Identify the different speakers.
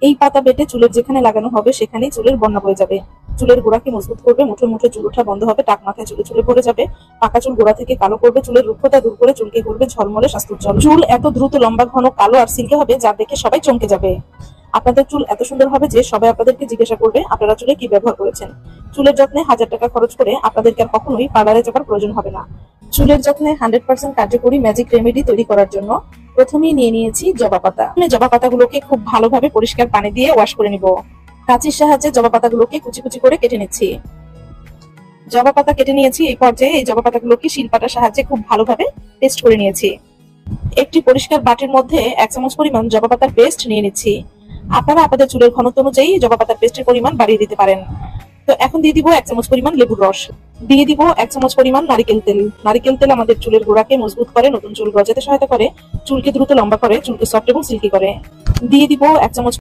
Speaker 1: এই পাতা বেটে চুলের যেখানে লাগানো হবে সেখানেই চুলের বন্যা বয়ে যাবে। চুলের গোড়াকে মজবুত করবে, মুঠো মুঠো চুল ওঠা বন্ধ হবে, টাক মাথায় চুলে চুলে পড়ে যাবে, পাকা চুল গোড়া থেকে কালো করবে, চুলের রুক্ষতা দূর করে চুলকে করবে ঝলমলে স্বাস্থ্যোজ্জ্বল। চুল এত দ্রুত লম্বা, ঘন, কালো আর সিল্কে হবে যা দেখে সবাই চমকে যাবে। আপনাদের চুল এত সুন্দর হবে যে সবাই আপনাদেরকে জিজ্ঞাসা করবে আপনারা চুলে কি ব্যবহার করেছেন। চুলের যত্নে 1000 টাকা খরচ করে আপনাদেরকে আর কখনোই পার্লারে যাবার প্রয়োজন হবে না। চুলের যত্নে 100% কার্যকরী ম্যাজিক রেমেডি তৈরি করার জন্য প্রথমেই নিয়ে নিয়েছি জবা পাতা। জবা পাতাগুলোকে খুব ভালোভাবে পরিষ্কার পানি দিয়ে ওয়াশ করে নিব। কাঁচির সাহায্যে জবা পাতাগুলোকে কুচি কুচি করে কেটে নিচ্ছি। জবা পাতা কেটে নিয়েছি। এই পর্যায়ে এই জবা পাতাগুলোকে শিলপাটার সাহায্যে খুব ভালোভাবে পেস্ট করে নিয়েছি। একটি পরিষ্কার বাটির মধ্যে 1 চামচ পরিমাণ জবা পাতার পেস্ট নিয়ে নিচ্ছি। আপনারা আপনাদের চুলের ঘনত্ব অনুযায়ী জবা পাতার পেস্টের পরিমাণ বাড়িয়ে দিতে পারেন। তো এখন দিয়ে দিব 1 চামচ পরিমাণ লেবুর রস, দিয়ে দিব 1 চামচ পরিমাণ নারিকেল তেল। নারিকেল তেল আমাদের চুলের গোড়াকে মজবুত করে, নতুন চুল গজাতে সহায়তা করে, চুলকে দ্রুত লম্বা করে, চুলকে সফট এবং সিল্কি করে। দিয়ে দিব 1 চামচ